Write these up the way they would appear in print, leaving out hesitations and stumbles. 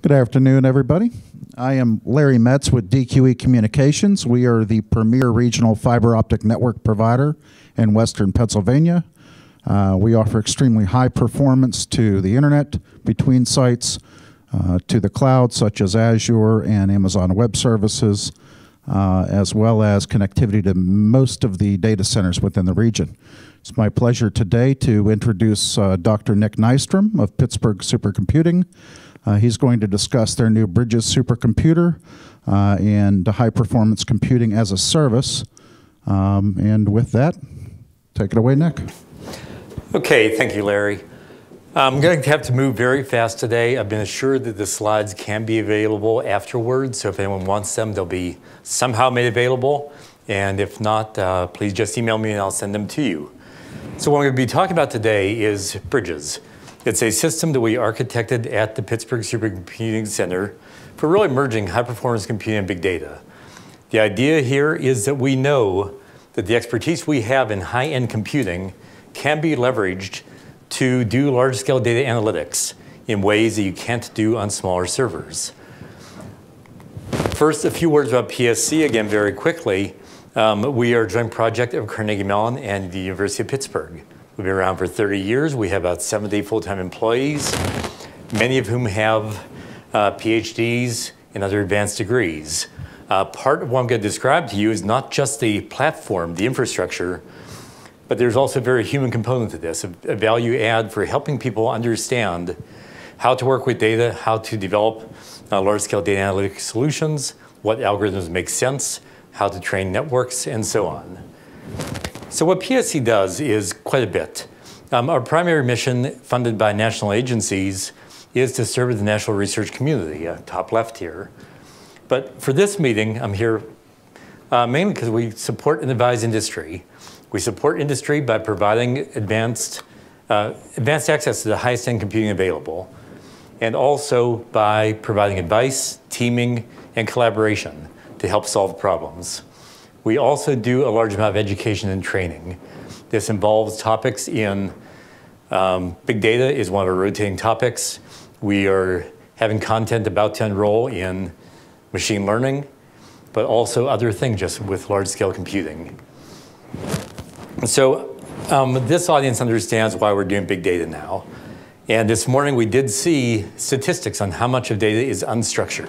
Good afternoon, everybody. I am Larry Metz with DQE Communications. We are the premier regional fiber optic network provider in Western Pennsylvania. We offer extremely high performance to the internet, between sites, to the cloud, such as Azure and Amazon Web Services, as well as connectivity to most of the data centers within the region. It's my pleasure today to introduce Dr. Nick Nystrom of Pittsburgh Supercomputing. He's going to discuss their new Bridges supercomputer and high-performance computing as a service. And with that, take it away, Nick. Okay, thank you, Larry. I'm going to have to move very fast today. I've been assured that the slides can be available afterwards, so if anyone wants them, they'll be somehow made available. And if not, please just email me and I'll send them to you. So what I'm going to be talking about today is Bridges. It's a system that we architected at the Pittsburgh Supercomputing Center for really merging high-performance computing and big data. The idea here is that we know that the expertise we have in high-end computing can be leveraged to do large-scale data analytics in ways that you can't do on smaller servers. First, a few words about PSC, again, very quickly. We are a joint project of Carnegie Mellon and the University of Pittsburgh. We've been around for 30 years. We have about 70 full-time employees, many of whom have PhDs and other advanced degrees. Part of what I'm going to describe to you is not just the platform, the infrastructure, but there's also a very human component to this, a value add for helping people understand how to work with data, how to develop large-scale data analytic solutions, what algorithms make sense, how to train networks, and so on. So what PSC does is quite a bit. Our primary mission, funded by national agencies, is to serve the national research community, top left here. But for this meeting, I'm here mainly because we support and advise industry. We support industry by providing advanced access to the highest end computing available, and also by providing advice, teaming, and collaboration to help solve problems. We also do a large amount of education and training. This involves topics in big data is one of our rotating topics. We are having content about to enroll in machine learning, but also other things just with large-scale computing. So this audience understands why we're doing big data now. And this morning we did see statistics on how much of data is unstructured.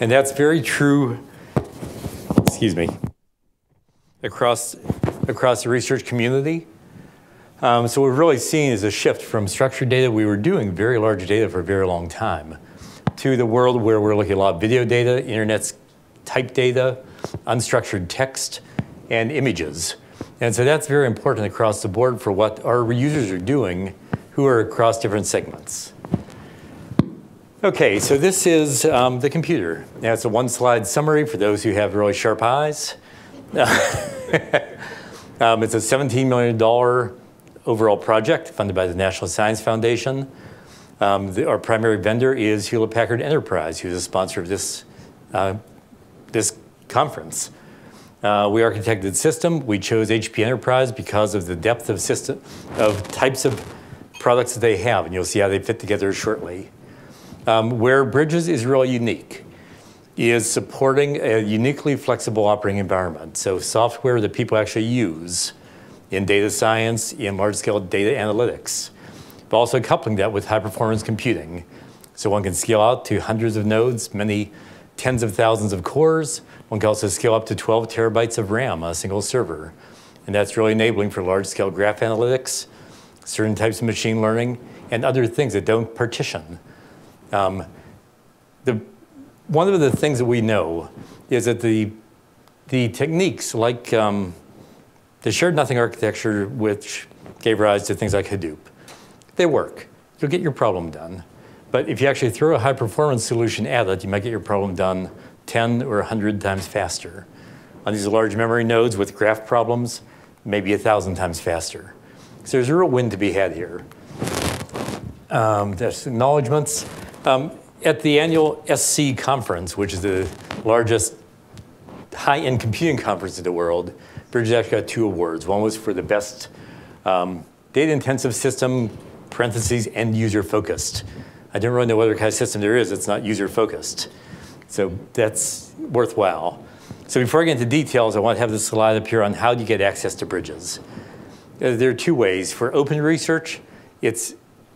And that's very true, excuse me, across the research community. So what we're really seeing is a shift from structured data. We were doing very large data for a very long time to the world where we're looking at a lot of video data, internet type data, unstructured text, and images. And so that's very important across the board for what our users are doing who are across different segments. Okay, so this is the computer. Now it's a one-slide summary for those who have really sharp eyes. It's a $17 million overall project funded by the National Science Foundation. Our primary vendor is Hewlett-Packard Enterprise, who's a sponsor of this conference. We architected the system. We chose HP Enterprise because of the depth of types of products that they have, and you'll see how they fit together shortly. Where Bridges is really unique is supporting a uniquely flexible operating environment. So software that people actually use in data science, in large-scale data analytics, but also coupling that with high-performance computing. So one can scale out to hundreds of nodes, many tens of thousands of cores. One can also scale up to 12 terabytes of RAM on a single server. And that's really enabling for large-scale graph analytics, certain types of machine learning, and other things that don't partition. One of the things that we know is that the techniques like the shared nothing architecture, which gave rise to things like Hadoop, they work. You'll get your problem done. But if you actually throw a high-performance solution at it, you might get your problem done 10 or 100 times faster. On these large memory nodes with graph problems, maybe 1,000 times faster. So there's a real win to be had here. There's acknowledgements. At the annual SC conference, which is the largest high-end computing conference in the world, Bridges actually got 2 awards. One was for the best data-intensive system, parentheses, end-user focused. I don't really know what other kind of system there is that's not user-focused. So that's worthwhile. So before I get into details, I want to have this slide up here on how do you get access to bridges. There are two ways. For open research, it's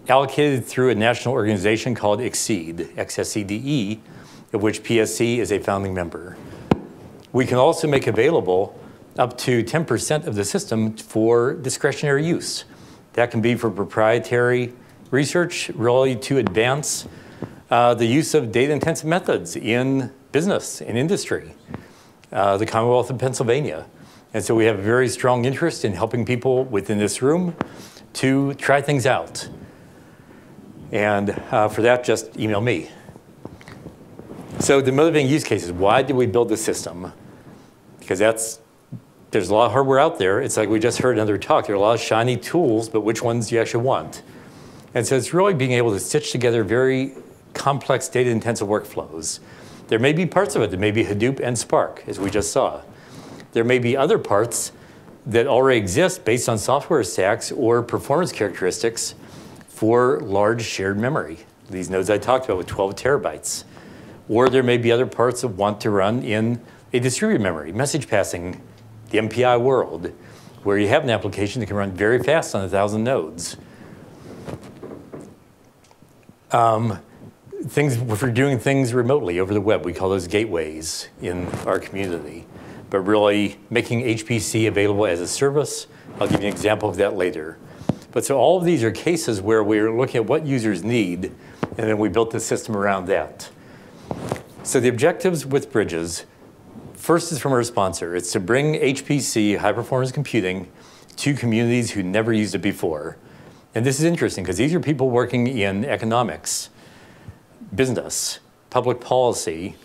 allocated through a national organization called XSEDE, XSEDE, of which PSC is a founding member. We can also make available up to 10% of the system for discretionary use. That can be for proprietary research, really to advance the use of data-intensive methods in business and industry, the Commonwealth of Pennsylvania. And so we have a very strong interest in helping people within this room to try things out. And for that, just email me. So the motivating use cases, why did we build the system? Because there's a lot of hardware out there. It's like we just heard another talk. There are a lot of shiny tools, but which ones do you actually want? And so it's really being able to stitch together very complex data-intensive workflows. There may be parts of it that may be Hadoop and Spark, as we just saw. There may be other parts that already exist based on software stacks or performance characteristics for large shared memory. These nodes I talked about with 12 terabytes. Or there may be other parts that want to run in a distributed memory, message passing, the MPI world, where you have an application that can run very fast on 1,000 nodes. If we're doing things remotely over the web, we call those gateways in our community. But really making HPC available as a service, I'll give you an example of that later. But so all of these are cases where we're looking at what users need, and then we built the system around that. So the objectives with bridges, first is from our sponsor. It's to bring HPC, high-performance computing, to communities who never used it before. And this is interesting because these are people working in economics, business, public policy,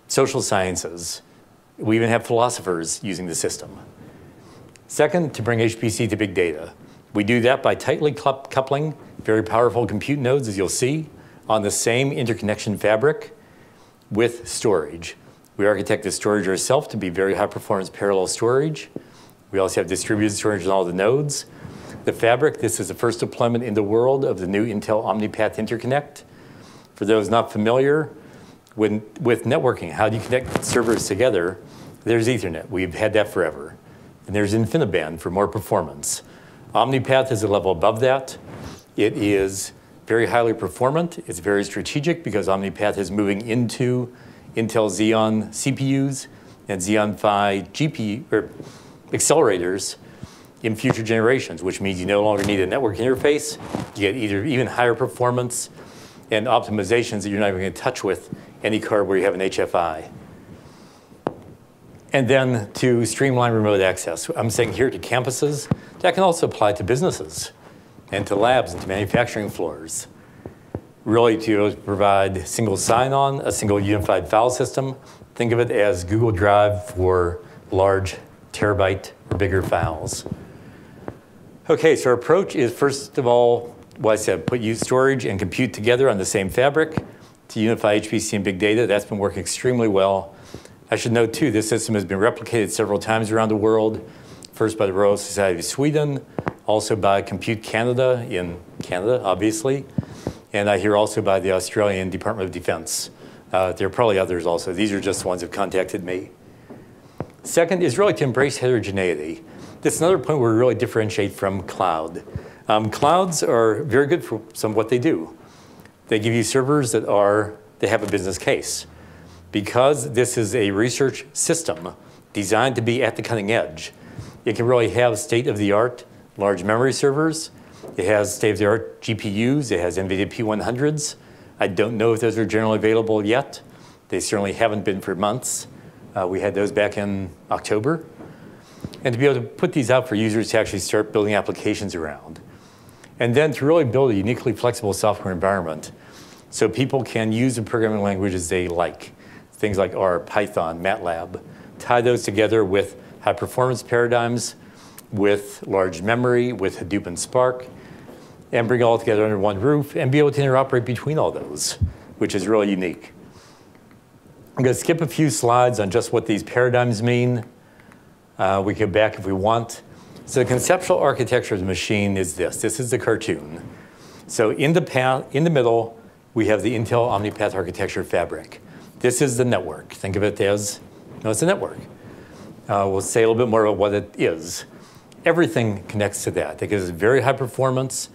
social sciences. We even have philosophers using the system. Second, to bring HPC to big data. We do that by tightly coupling very powerful compute nodes, as you'll see, on the same interconnection fabric with storage. We architect the storage ourselves to be very high-performance parallel storage. We also have distributed storage on all the nodes. The fabric, this is the first deployment in the world of the new Intel OmniPath interconnect. For those not familiar with networking, how do you connect servers together? There's Ethernet. We've had that forever. And there's InfiniBand for more performance. OmniPath is a level above that. It is very highly performant. It's very strategic because OmniPath is moving into Intel Xeon CPUs and Xeon Phi GPU or accelerators in future generations, which means you no longer need a network interface. You get even higher performance and optimizations that you're not even going to touch with any card where you have an HFI. And then to streamline remote access. I'm saying here to campuses. That can also apply to businesses and to labs and to manufacturing floors. Really to provide single sign-on, a single unified file system. Think of it as Google Drive for large terabyte or bigger files. Okay, so our approach is first of all, what I said, put storage and compute together on the same fabric to unify HPC and big data. That's been working extremely well. I should note too, this system has been replicated several times around the world. First by the Royal Society of Sweden, also by Compute Canada in Canada, obviously. And I hear also by the Australian Department of Defense. There are probably others also. These are just the ones that have contacted me. Second is really to embrace heterogeneity. This is another point where we really differentiate from cloud. Clouds are very good for some of what they do. They give you servers that have a business case. Because this is a research system designed to be at the cutting edge, it can really have state-of-the-art large memory servers. It has state-of-the-art GPUs. It has NVIDIA P100s. I don't know if those are generally available yet. They certainly haven't been for months. We had those back in October. And to be able to put these out for users to actually start building applications around. And then to really build a uniquely flexible software environment so people can use the programming languages they like. Things like R, Python, MATLAB. Tie those together with high-performance paradigms, with large memory, with Hadoop and Spark, and bring it all together under one roof and be able to interoperate between all those, which is really unique. I'm going to skip a few slides on just what these paradigms mean. We can go back if we want. So the conceptual architecture of the machine is this. This is the cartoon. So in the middle, we have the Intel OmniPath architecture fabric. This is the network. Think of it as, no, it's a network. We'll say a little bit more about what it is. Everything connects to that. It gives very high performance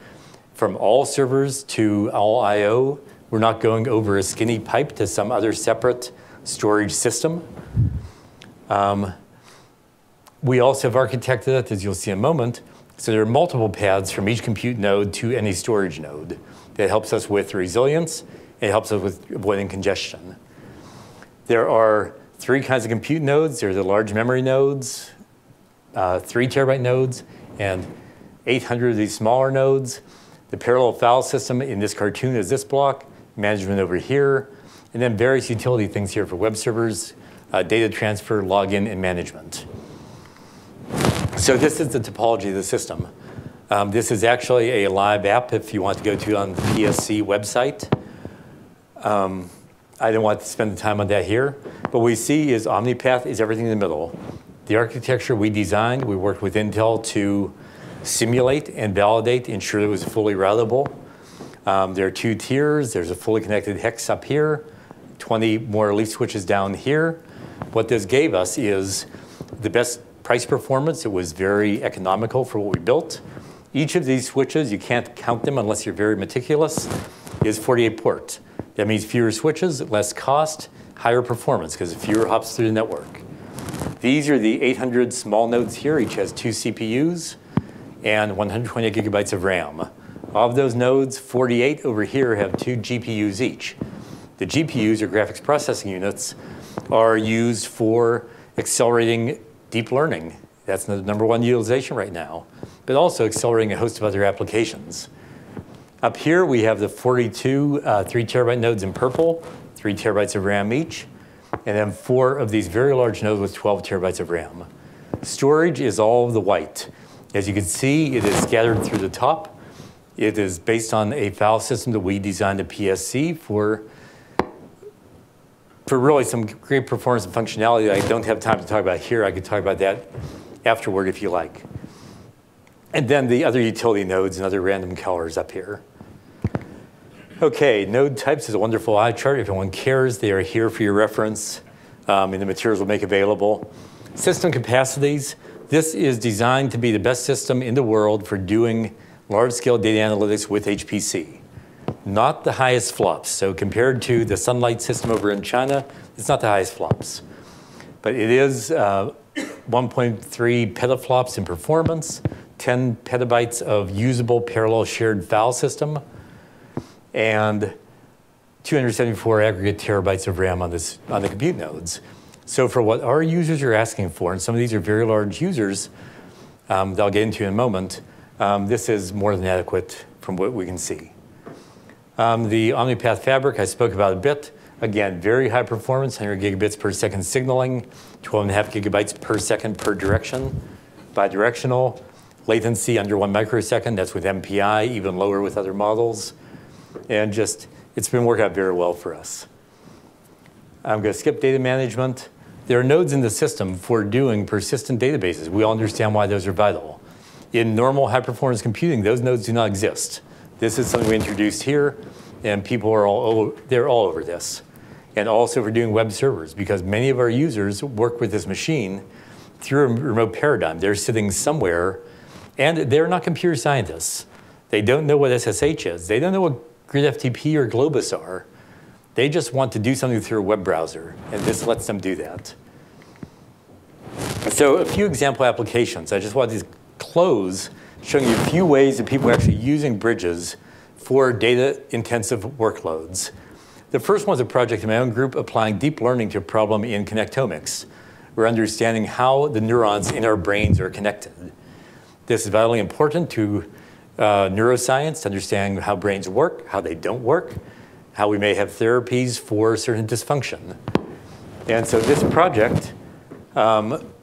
from all servers to all I/O. We're not going over a skinny pipe to some other separate storage system. We also have architected it, as you'll see in a moment, so there are multiple paths from each compute node to any storage node. That helps us with resilience. It helps us with avoiding congestion. There are 3 kinds of compute nodes. There are the large memory nodes, 3 terabyte nodes, and 800 of these smaller nodes. The parallel file system in this cartoon is this block, management over here, and then various utility things here for web servers, data transfer, login, and management. So this is the topology of the system. This is actually a live app if you want to go to on the PSC website. I didn't want to spend the time on that here. But what we see is OmniPath is everything in the middle. The architecture we designed, we worked with Intel to simulate and validate, ensure it was fully routable. There are 2 tiers. There's a fully connected hex up here, 20 more leaf switches down here. What this gave us is the best price performance. It was very economical for what we built. Each of these switches, you can't count them unless you're very meticulous, is 48 port. That means fewer switches, less cost, higher performance, because fewer hops through the network. These are the 800 small nodes here. Each has 2 CPUs and 128 gigabytes of RAM. Of those nodes, 48 over here have 2 GPUs each. The GPUs, or graphics processing units, are used for accelerating deep learning. That's the #1 utilization right now, but also accelerating a host of other applications. Up here, we have the 42 3 terabyte nodes in purple, 3 terabytes of RAM each, and then 4 of these very large nodes with 12 terabytes of RAM. Storage is all of the white. As you can see, it is scattered through the top. It is based on a file system that we designed at PSC for really some great performance and functionality that I don't have time to talk about here. I could talk about that afterward if you like. And then the other utility nodes and other random colors up here. Okay, node types is a wonderful eye chart. If anyone cares, they are here for your reference in the materials we'll make available. System capacities. This is designed to be the best system in the world for doing large-scale data analytics with HPC. Not the highest flops. So compared to the Sunlight system over in China, it's not the highest flops. But it is 1.3 petaflops in performance, 10 petabytes of usable parallel shared file system, and 274 aggregate terabytes of RAM on the compute nodes. So for what our users are asking for, and some of these are very large users that I'll get into in a moment, this is more than adequate from what we can see. The OmniPath Fabric I spoke about a bit. Again, very high performance, 100 gigabits per second signaling, 12.5 gigabytes per second per direction, bidirectional, latency under 1 microsecond. That's with MPI, even lower with other models. And just, it's been working out very well for us. I'm going to skip data management. There are nodes in the system for doing persistent databases. We all understand why those are vital. In normal high-performance computing, those nodes do not exist. This is something we introduced here, and people are they're all over this. And also for doing web servers, because many of our users work with this machine through a remote paradigm. They're sitting somewhere, and they're not computer scientists. They don't know what SSH is. They don't know what GridFTP or Globus are. They just want to do something through a web browser, and this lets them do that. So a few example applications. I just wanted to close showing you a few ways that people are actually using bridges for data-intensive workloads. The first one's a project in my own group applying deep learning to a problem in connectomics. We're understanding how the neurons in our brains are connected. This is vitally important to neuroscience, to understand how brains work, how they don't work, how we may have therapies for certain dysfunction. And so this project,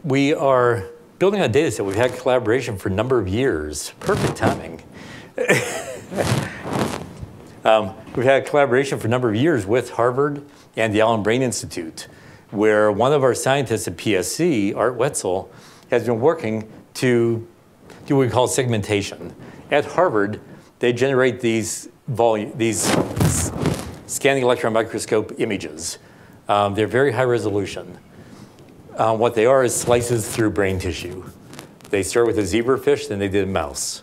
we are building a data set. We've had collaboration for a number of years. Perfect timing. We've had collaboration for a number of years with Harvard and the Allen Brain Institute, where one of our scientists at PSC, Art Wetzel, has been working to do what we call segmentation. At Harvard, they generate these scanning electron microscope images. They're very high resolution. What they are is slices through brain tissue. They start with a zebrafish, then they did a mouse.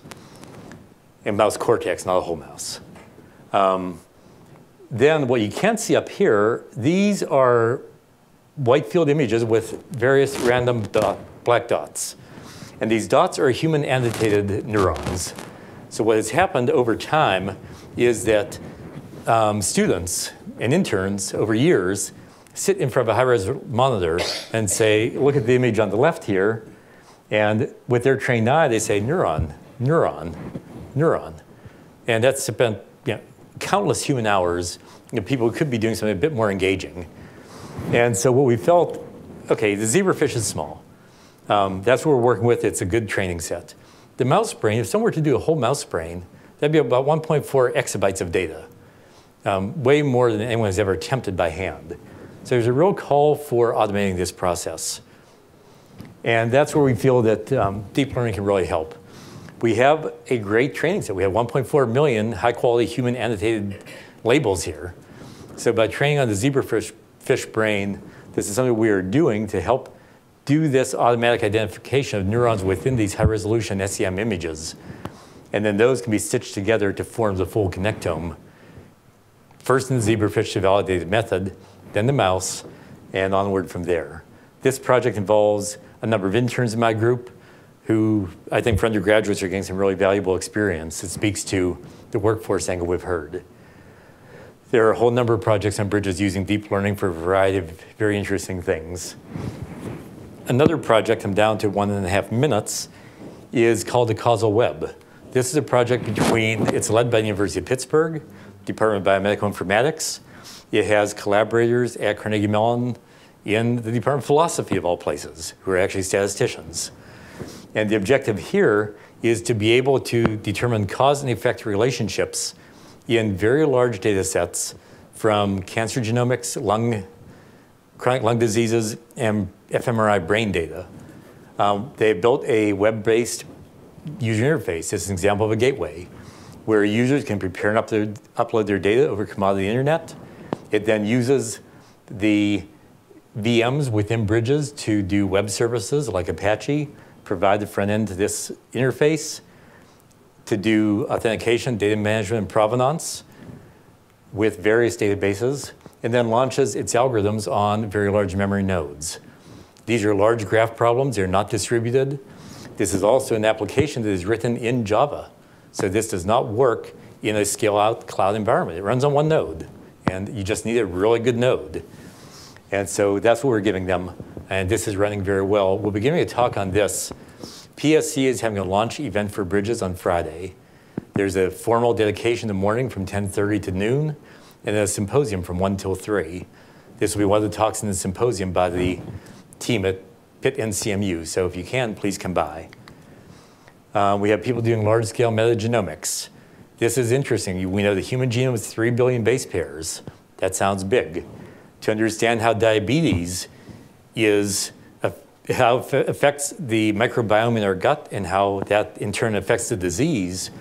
And mouse cortex, not a whole mouse. Then what you can't see up here, these are white field images with various random black dots. And these dots are human annotated neurons. So what has happened over time is that students and interns over years sit in front of a high-res monitor and say, look at the image on the left here. And with their trained eye, they say neuron, neuron, neuron. And that's spent countless human hours. People who could be doing something a bit more engaging. And so what we felt, okay, the zebrafish is small. That's what we're working with. It's a good training set. The mouse brain, if someone were to do a whole mouse brain, that'd be about 1.4 exabytes of data, way more than anyone has ever attempted by hand. So there's a real call for automating this process. And that's where we feel that deep learning can really help. We have a great training set. We have 1.4 million high-quality human annotated labels here. So by training on the zebrafish brain, this is something we are doing to help do this automatic identification of neurons within these high-resolution SEM images. And then those can be stitched together to form the full connectome. First in the zebrafish to validate the method, then the mouse, and onward from there. This project involves a number of interns in my group who I think for undergraduates are getting some really valuable experience. It speaks to the workforce angle we've heard. There are a whole number of projects on bridges using deep learning for a variety of very interesting things. Another project, I'm down to 1.5 minutes, is called the Causal Web. This is a project it's led by the University of Pittsburgh, Department of Biomedical Informatics. It has collaborators at Carnegie Mellon in the Department of Philosophy of all places, who are actually statisticians. And the objective here is to be able to determine cause and effect relationships in very large data sets from cancer genomics, chronic lung diseases, and fMRI brain data. They built a web-based user interface. This is an example of a gateway where users can prepare and upload their data over commodity internet. It then uses the VMs within bridges to do web services like Apache, provide the front end to this interface to do authentication, data management, and provenance with various databases, and then launches its algorithms on very large memory nodes. These are large graph problems. They're not distributed. This is also an application that is written in Java. So this does not work in a scale-out cloud environment. It runs on one node, and you just need a really good node. And so that's what we're giving them, and this is running very well. We'll be giving a talk on this. PSC is having a launch event for bridges on Friday. There's a formal dedication in the morning from 10:30 to noon, and a symposium from 1 till 3. This will be one of the talks in the symposium by the team at Pitt NCMU, so if you can, please come by. We have people doing large-scale metagenomics. This is interesting. We know the human genome is 3 billion base pairs. That sounds big. To understand how diabetes how it affects the microbiome in our gut and how that in turn affects the disease,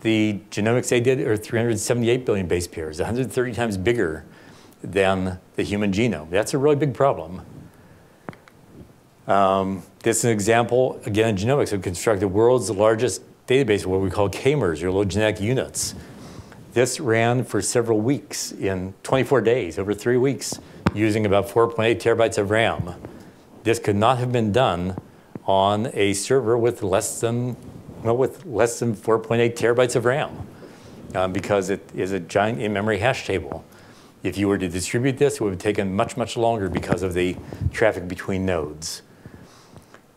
the genomics they did are 378 billion base pairs, 130 times bigger than the human genome. That's a really big problem. This is an example, again, in genomics, we construct the world's largest database of what we call KMERs, or low genetic units. This ran for several weeks, in 24 days, over 3 weeks, using about 4.8 terabytes of RAM. This could not have been done on a server with less than 4.8 terabytes of RAM, because it is a giant in-memory hash table. If you were to distribute this, it would have taken much, much longer because of the traffic between nodes.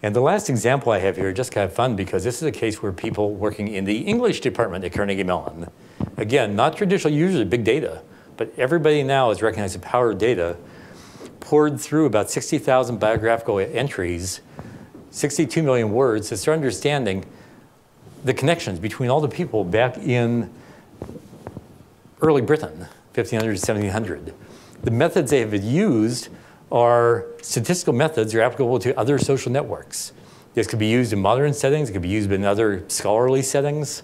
And the last example I have here, just kind of fun, because this is a case where people working in the English department at Carnegie Mellon, again, not traditional users of big data, but everybody now has recognized the power of data, poured through about 60,000 biographical entries, 62 million words to start understanding the connections between all the people back in early Britain, 1500 to 1700. The methods they have used are statistical methods that are applicable to other social networks. This could be used in modern settings, it could be used in other scholarly settings.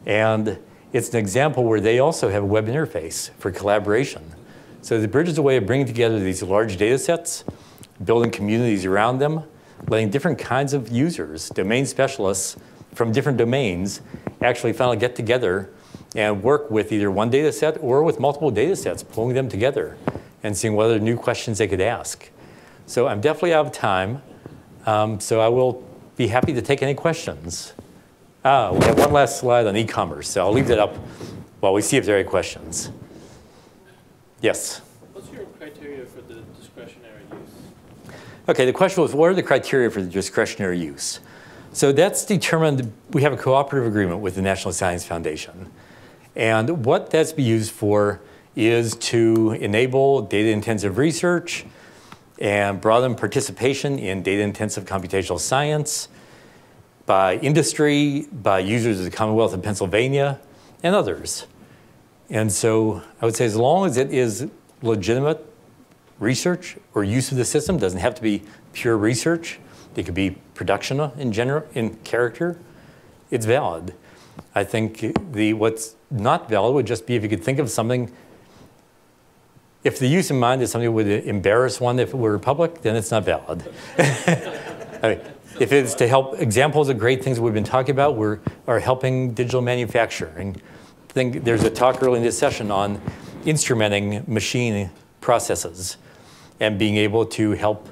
And it's an example where they also have a web interface for collaboration. So the bridge is a way of bringing together these large data sets, building communities around them, letting different kinds of users, domain specialists from different domains, actually finally get together and work with either one data set or with multiple data sets, pulling them together and seeing what other new questions they could ask. So I'm definitely out of time, so I will be happy to take any questions. We have one last slide on e-commerce, so I'll leave that up while we see if there are any questions. Yes? What's your criteria for the discretionary use? Okay, the question was, what are the criteria for the discretionary use? So that's determined, we have a cooperative agreement with the National Science Foundation. And what that's be used for is to enable data-intensive research and broaden participation in data-intensive computational science by industry, by users of the Commonwealth of Pennsylvania, and others. And so I would say as long as it is legitimate research or use of the system, doesn't have to be pure research, it could be production in general, in character, it's valid. I think what's not valid would just be if you could think of something, if the use in mind is something that would embarrass one if it were public, then it's not valid. I mean, if it's to help, examples of great things we've been talking about are helping digital manufacturing. There's a talk early in this session on instrumenting machine processes and being able to help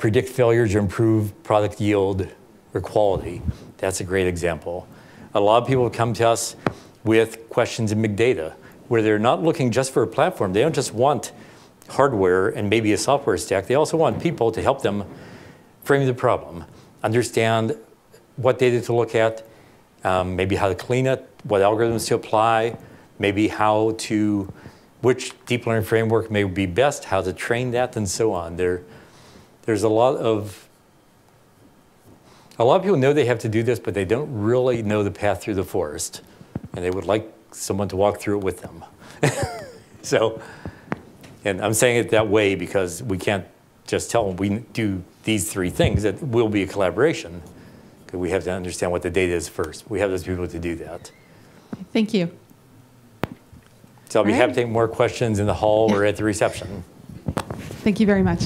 predict failures or improve product yield or quality. That's a great example. A lot of people come to us with questions in big data where they're not looking just for a platform. They don't just want hardware and maybe a software stack. They also want people to help them frame the problem, understand what data to look at, maybe how to clean it, what algorithms to apply, maybe which deep learning framework may be best, how to train that, and so on. There's a lot of people know they have to do this, but they don't really know the path through the forest. And they would like someone to walk through it with them. So, and I'm saying it that way because we can't just tell them we do these three things. It will be a collaboration. Because we have to understand what the data is first. We have those people to do that. Thank you. So I'll be happy to take more questions in the hall or at the reception. Thank you very much.